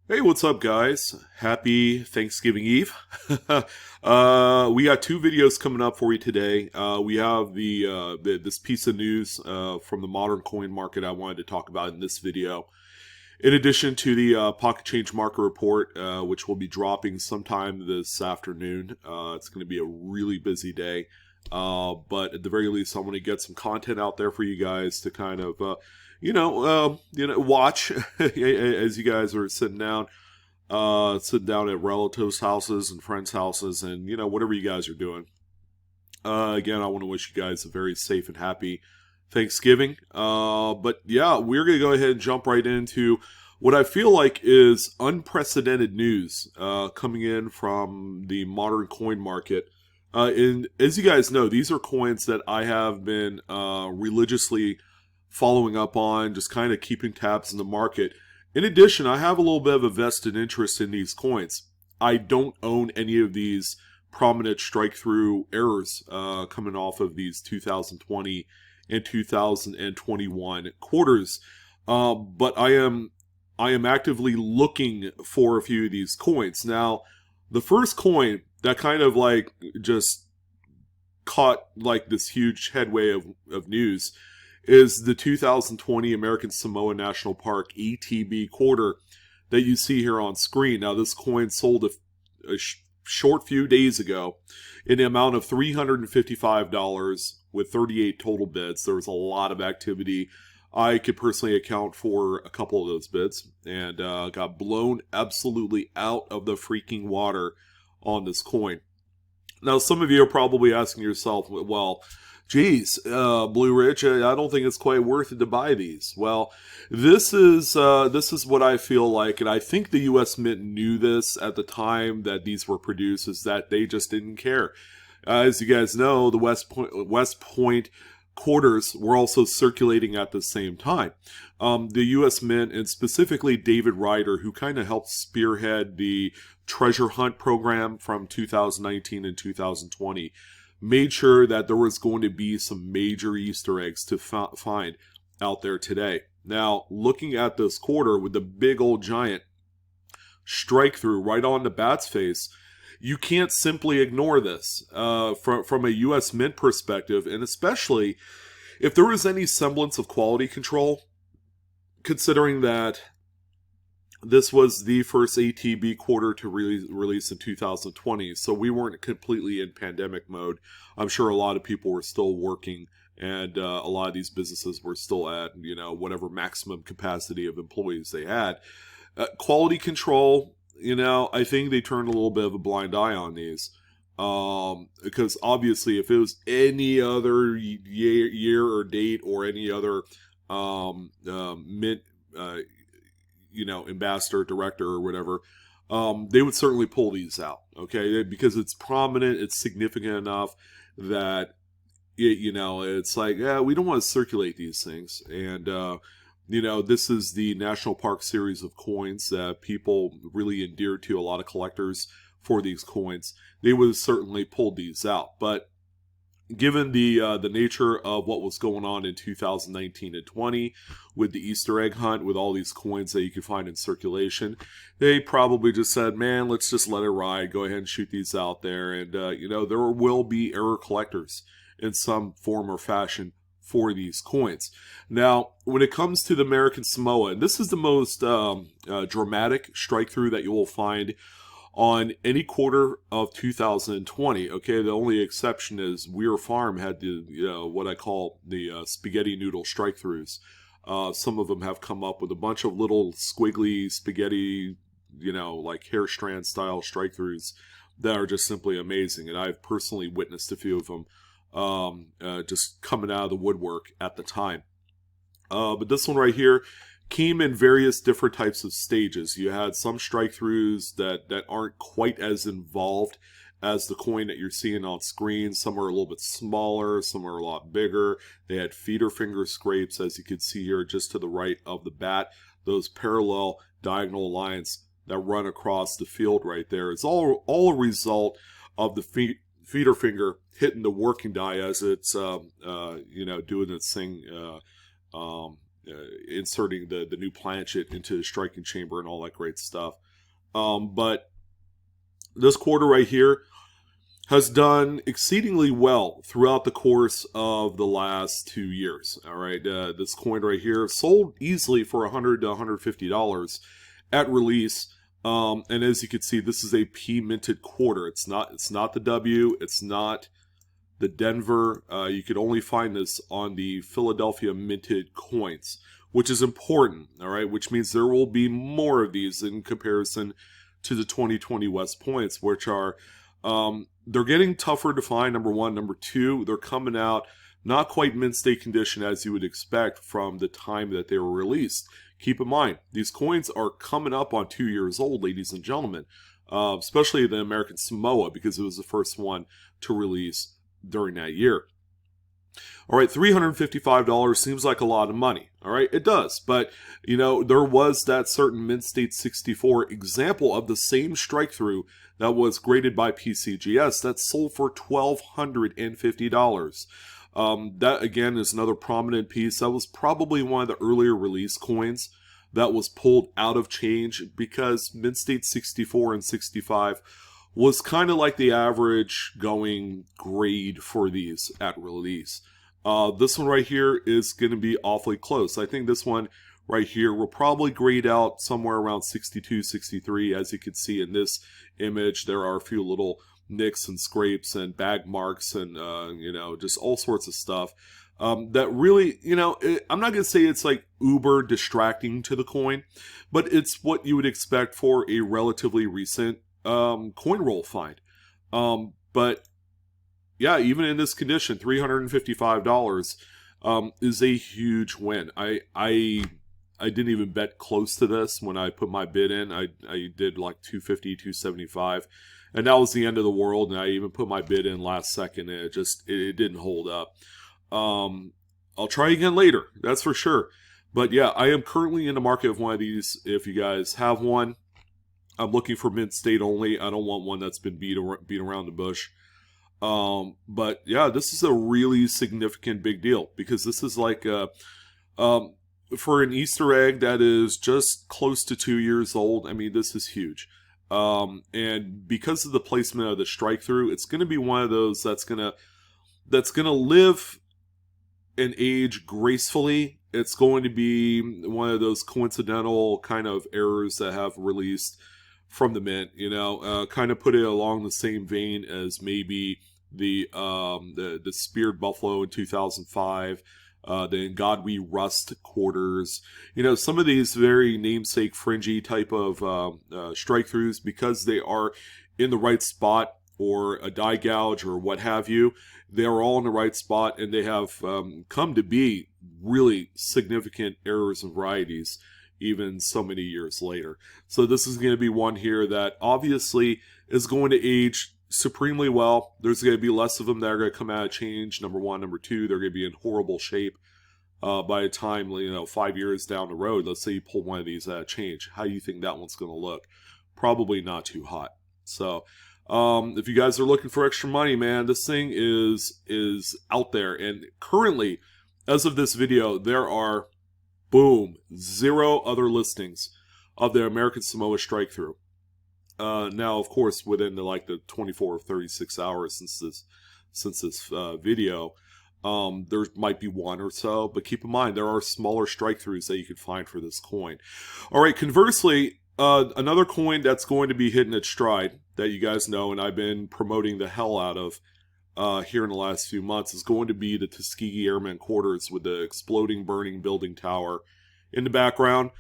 Hey, what's up, guys? Happy Thanksgiving Eve. We got two videos coming up for you today. We have this piece of news from the modern coin market I wanted to talk about in this video. In addition to the pocket change market report, which will be dropping sometime this afternoon. It's going to be a really busy day. But at the very least, I want to get some content out there for you guys to kind of watch as you guys are sitting down at relatives' houses and friends' houses, and whatever you guys are doing. Again, I want to wish you guys a very safe and happy Thanksgiving. But yeah, we're gonna go ahead and jump right into what I feel like is unprecedented news coming in from the modern coin market. And as you guys know, these are coins that I have been religiously following up on, just kind of keeping tabs in the market. In addition, I have a little bit of a vested interest in these coins. I don't own any of these prominent strike-through errors coming off of these 2020 and 2021 quarters, but I am actively looking for a few of these coins. Now, the first coin that kind of like just caught like this huge headway of news is the 2020 American Samoa National Park ATB quarter that you see here on screen. Now, this coin sold a short few days ago in the amount of $355 with 38 total bids. There was a lot of activity. I could personally account for a couple of those bids and got blown absolutely out of the freaking water on this coin. Now, some of you are probably asking yourself, well, geez, Blue Ridge, I don't think it's quite worth it to buy these. Well, this is what I feel like, and I think the U.S. Mint knew this at the time that these were produced, is that they just didn't care. As you guys know, the West Point quarters were also circulating at the same time. The U.S. Mint, and specifically David Ryder, who kind of helped spearhead the treasure hunt program from 2019 and 2020, made sure that there was going to be some major Easter eggs to find out there today. Now, looking at this quarter with the big old giant strike through right on the bat's face, you can't simply ignore this from a U.S. Mint perspective, and especially if there was any semblance of quality control, considering that this was the first ATB quarter to release in 2020, so we weren't completely in pandemic mode. I'm sure a lot of people were still working, and a lot of these businesses were still at whatever maximum capacity of employees they had. Quality control, I think they turned a little bit of a blind eye on these. Because obviously, if it was any other year or date or any other mint, ambassador, director, or whatever, they would certainly pull these out. Okay, because it's prominent, it's significant enough that it's like, yeah, we don't want to circulate these things, and this is the National Park series of coins that people really endear to, a lot of collectors for these coins. They would have certainly pulled these out, but given the nature of what was going on in 2019 and 20 with the Easter egg hunt, with all these coins that you could find in circulation, they probably just said, man, let's just let it ride, go ahead and shoot these out there, and there will be error collectors in some form or fashion for these coins. Now, when it comes to the American Samoa, and this is the most dramatic strike through that you will find on any quarter of 2020. Okay, the only exception is Weir Farm had the what I call the spaghetti noodle strike throughs. Some of them have come up with a bunch of little squiggly spaghetti, like hair strand style strike throughs that are just simply amazing, and I've personally witnessed a few of them just coming out of the woodwork at the time. But this one right here came in various different types of stages. You had some strike throughs that aren't quite as involved as the coin that you're seeing on screen. Some are a little bit smaller, some are a lot bigger. They had feeder finger scrapes, as you can see here just to the right of the bat. Those parallel diagonal lines that run across the field right there. It's all a result of the feeder finger hitting the working die as it's doing its thing inserting the new planchet into the striking chamber and all that great stuff. But this quarter right here has done exceedingly well throughout the course of the last 2 years. All right, this coin right here sold easily for $100 to $150 at release. And as you can see, this is a P minted quarter. It's not the W. It's not the Denver. You could only find this on the Philadelphia minted coins, which is important. All right, which means there will be more of these in comparison to the 2020 West points, which are they're getting tougher to find, number one. Number two, they're coming out not quite mint state condition as you would expect from the time that they were released. Keep in mind, these coins are coming up on 2 years old, ladies and gentlemen, especially the American Samoa, because it was the first one to release during that year. All right, $355 seems like a lot of money. All right, it does. But, you know, there was that certain Mint State 64 example of the same strike through that was graded by PCGS that sold for $1,250. That, again, is another prominent piece. That was probably one of the earlier release coins that was pulled out of change because Mint State 64 and 65 was kind of like the average going grade for these at release. This one right here is going to be awfully close. I think this one right here will probably grade out somewhere around 62, 63. As you can see in this image, there are a few little nicks and scrapes and bag marks and, you know, just all sorts of stuff. That really, you know, I'm not going to say it's like uber distracting to the coin, but it's what you would expect for a relatively recent coin roll find. But yeah, even in this condition, $355 is a huge win. I didn't even bet close to this when I put my bid in. I did like 250, 275, and that was the end of the world. And I even put my bid in last second, and it didn't hold up. I'll try again later, that's for sure. But yeah, I am currently in the market of one of these. If you guys have one, I'm looking for mint state only. I don't want one that's been beat around the bush. But yeah, this is a really significant big deal because this is like for an Easter egg that is just close to 2 years old. I mean, this is huge. And because of the placement of the strike through, it's going to be one of those that's gonna live and age gracefully. It's going to be one of those coincidental kind of errors that have released from the mint, you know, kind of put it along the same vein as maybe the Speared Buffalo in 2005, the In God We Rust quarters, you know, some of these very namesake fringy type of strike throughs, because they are in the right spot or a die gouge or what have you, they are all in the right spot, and they have come to be really significant errors and varieties even so many years later. So this is going to be one here that obviously is going to age supremely well. There's going to be less of them that are going to come out of change, number one. Number two, they're going to be in horrible shape by the time, you know, 5 years down the road. Let's say you pull one of these out of change. How do you think that one's going to look? Probably not too hot. So if you guys are looking for extra money, man, this thing is out there. And currently, as of this video, there are, boom, 0 other listings of the American Samoa strike through. Now, of course, within the 24 or 36 hours since this video, there might be one or so. But keep in mind, there are smaller strike throughs that you can find for this coin. All right, conversely, another coin that's going to be hitting its stride that you guys know, and I've been promoting the hell out of here in the last few months, is going to be the Tuskegee Airmen quarters with the exploding, burning building tower in the background.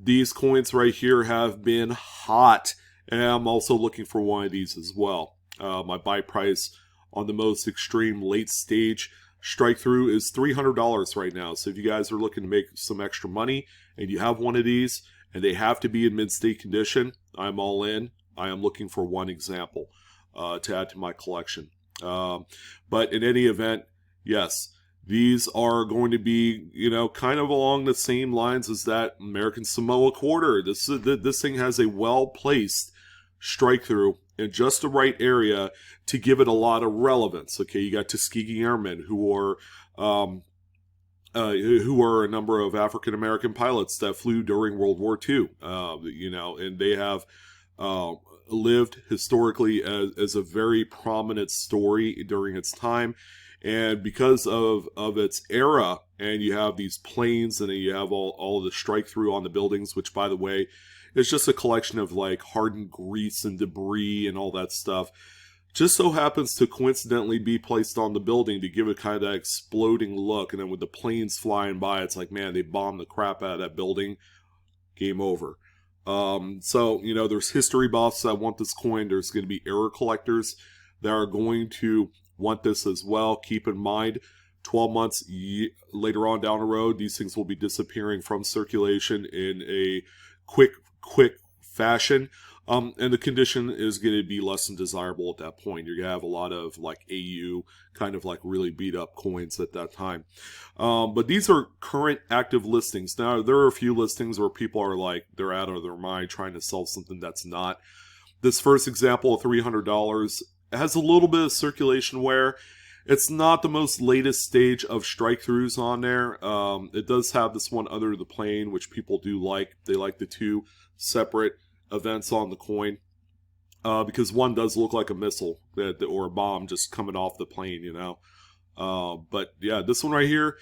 These coins right here have been hot, and I'm also looking for one of these as well. My buy price on the most extreme late stage strike through is $300 right now. So if you guys are looking to make some extra money and you have one of these and they have to be in mid-state condition, I'm all in. I am looking for one example to add to my collection. But in any event, yes, these are going to be, you know, kind of along the same lines as that American Samoa quarter. This thing has a well-placed strike through in just the right area to give it a lot of relevance. Okay, you got Tuskegee Airmen, who are who were a number of African American pilots that flew during World War II. You know, and they have lived historically as a very prominent story during its time. And because of its era, and you have these planes, and then you have all of the strike through on the buildings, which, by the way, is just a collection of like hardened grease and debris and all that stuff. Just so happens to coincidentally be placed on the building to give it kind of that exploding look. And then with the planes flying by, it's like, man, they bombed the crap out of that building. Game over. So, you know, there's history buffs that want this coin. There's going to be error collectors that are going to want this as well. Keep in mind, 12 months later on down the road, these things will be disappearing from circulation in a quick fashion. And the condition is going to be less than desirable at that point. You're going to have a lot of like AU kind of like really beat up coins at that time. But these are current active listings. Now, there are a few listings where people are like, they're out of their mind trying to sell something that's not. This first example of $300 has a little bit of circulation wear. It's not the most latest stage of strike throughs on there. It does have this one under the plane, which people do like. They like the two separate events on the coin, because one does look like a missile or a bomb just coming off the plane, you know. But yeah, this one right here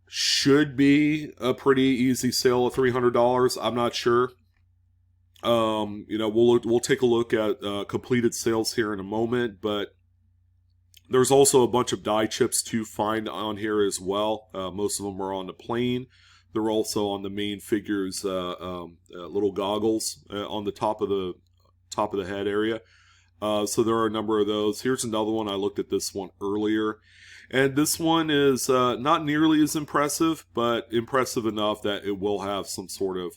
should be a pretty easy sale of $300. I'm not sure. You know, we'll take a look at completed sales here in a moment, but there's also a bunch of die chips to find on here as well. Most of them are on the plane. They're also on the main figure's little goggles on the top of the head area. So there are a number of those. Here's another one. I looked at this one earlier, and this one is not nearly as impressive, but impressive enough that it will have some sort of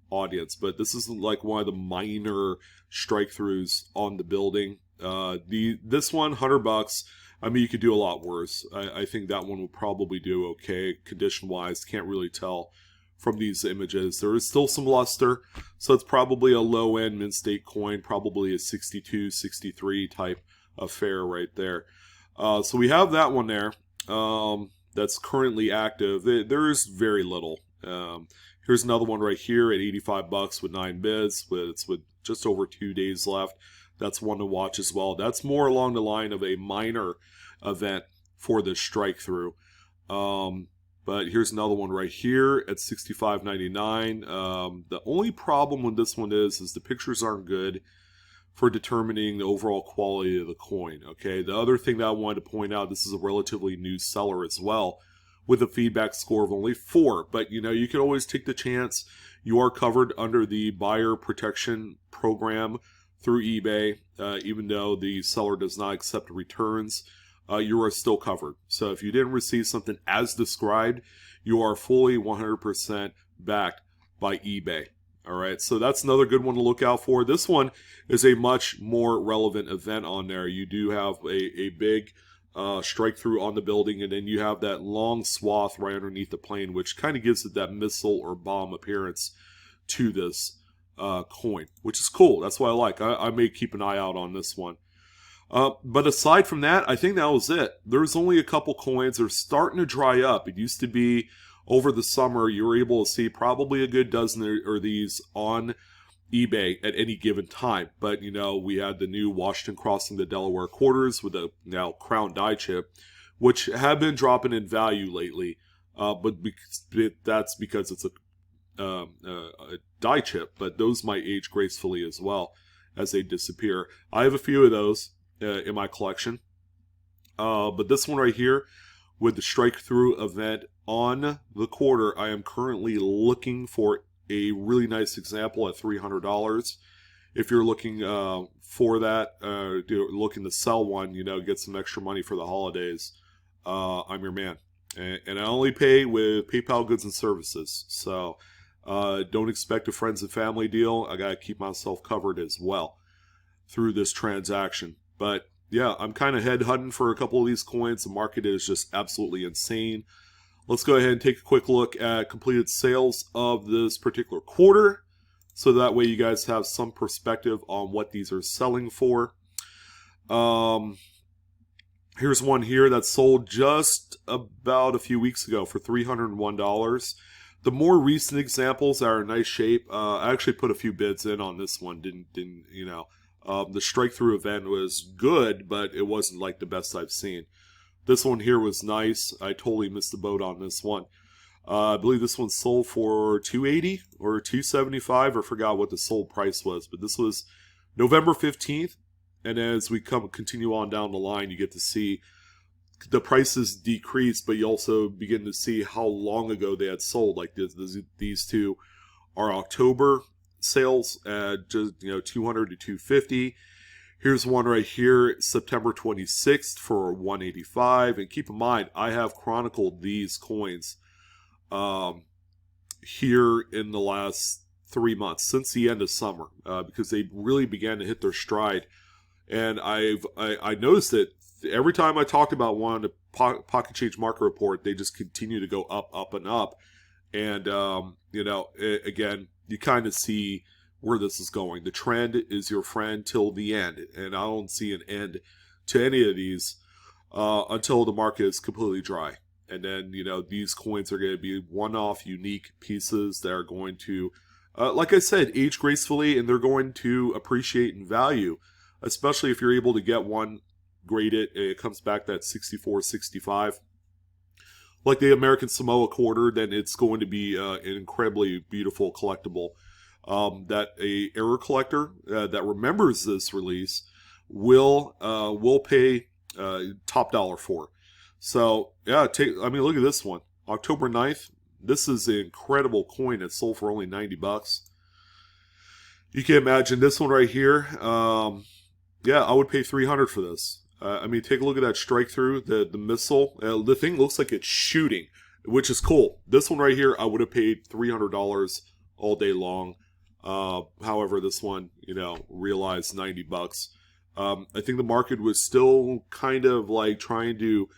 audience. But this isn't like one of the minor strike throughs on the building. This one, $100. I mean, you could do a lot worse. I think that one would probably do okay condition-wise. Can't really tell from these images. There is still some luster, so it's probably a low-end mint-state coin, probably a 62, 63 type affair right there. So we have that one there that's currently active. There is very little. Here's another one right here at $85 with 9 bids. It's with just over 2 days left. That's one to watch as well. That's more along the line of a minor event for the strike through. But here's another one right here at $65.99. The only problem with this one is the pictures aren't good for determining the overall quality of the coin. Okay. The other thing that I wanted to point out, this is a relatively new seller as well, with a feedback score of only 4. But you know, you can always take the chance. You are covered under the buyer protection program through eBay, even though the seller does not accept returns, you are still covered. So if you didn't receive something as described, you are fully 100% backed by eBay. All right, so that's another good one to look out for. This one is a much more relevant event on there. You do have a big strike through on the building, and then you have that long swath right underneath the plane, which kind of gives it that missile or bomb appearance to this coin, which is cool. That's what I like. I may keep an eye out on this one. But aside from that, I think that was it. There's only a couple coins. They're starting to dry up. It used to be over the summer, you were able to see probably a good dozen or these on eBay at any given time. But, you know, we had the new Washington crossing the Delaware quarters with a now crown die chip, which have been dropping in value lately. But that's because it's a die chip, but those might age gracefully as well as they disappear. I have a few of those in my collection, but this one right here with the strike through event on the quarter, I am currently looking for a really nice example at $300. If you're looking for that, looking to sell one, you know, get some extra money for the holidays, I'm your man. And I only pay with PayPal goods and services, so don't expect a friends and family deal. I gotta keep myself covered as well through this transaction. But yeah, I'm kind of head hunting for a couple of these coins. The market is just absolutely insane. Let's go ahead and take a quick look at completed sales of this particular quarter, so that way you guys have some perspective on what these are selling for. Here's one here that sold just about a few weeks ago for $301. The more recent examples are in nice shape. I actually put a few bids in on this one. Didn't you know? The strike through event was good, but it wasn't like the best I've seen. This one here was nice. I totally missed the boat on this one. I believe this one sold for $280 or $275. I forgot what the sold price was, but this was November 15th. And as we continue on down the line, you get to see the prices decrease, but you also begin to see how long ago they had sold. Like these two are October sales at just 200 to 250. Here's one right here, September 26th for 185. And keep in mind, I have chronicled these coins here in the last 3 months since the end of summer because they really began to hit their stride. And I noticed that every time I talked about one on the Pocket Change Market Report, they just continue to go up, up, and up. And, again, you kind of see where this is going. The trend is your friend till the end. And I don't see an end to any of these until the market is completely dry. And then, these coins are going to be one-off, unique pieces that are going to, like I said, age gracefully, and they're going to appreciate in value. Especially if you're able to get one graded, it comes back that 64, 65. Like the American Samoa quarter, then it's going to be an incredibly beautiful collectible that a error collector that remembers this release will pay top dollar for. So yeah, look at this one, October 9th. This is an incredible coin that sold for only $90. You can imagine this one right here. Yeah, I would pay $300 for this. Take a look at that strike through, the missile. The thing looks like it's shooting, which is cool. This one right here, I would have paid $300 all day long. However, this one, realized $90. I think the market was still kind of like trying to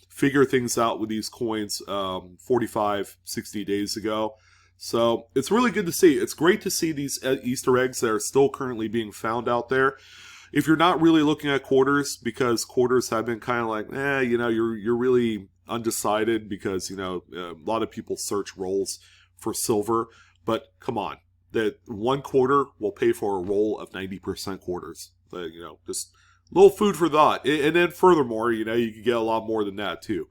figure things out with these coins 45, 60 days ago. So it's really good to see. It's great to see these Easter eggs that are still currently being found out there. If you're not really looking at quarters, because quarters have been kind of like, you're really undecided because, a lot of people search rolls for silver. But come on, that one quarter will pay for a roll of 90% quarters. Just a little food for thought. And then furthermore, you can get a lot more than that too.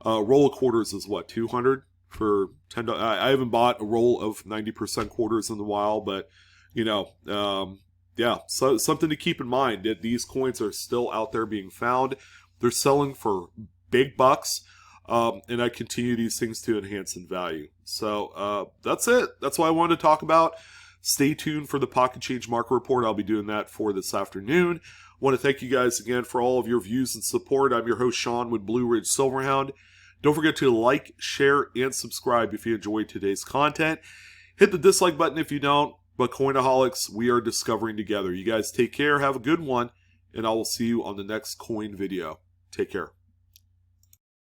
Roll of quarters is what, $200 for $10? I haven't bought a roll of 90% quarters in a while, but yeah, so something to keep in mind that these coins are still out there being found. They're selling for big bucks, and I continue these things to enhance in value. So that's it. That's what I wanted to talk about. Stay tuned for the Pocket Change Market Report. I'll be doing that for this afternoon. I want to thank you guys again for all of your views and support. I'm your host, Sean, with Blue Ridge Silverhound. Don't forget to like, share, and subscribe if you enjoyed today's content. Hit the dislike button if you don't. But Coinaholics, we are discovering together. You guys take care, have a good one, and I will see you on the next coin video. Take care.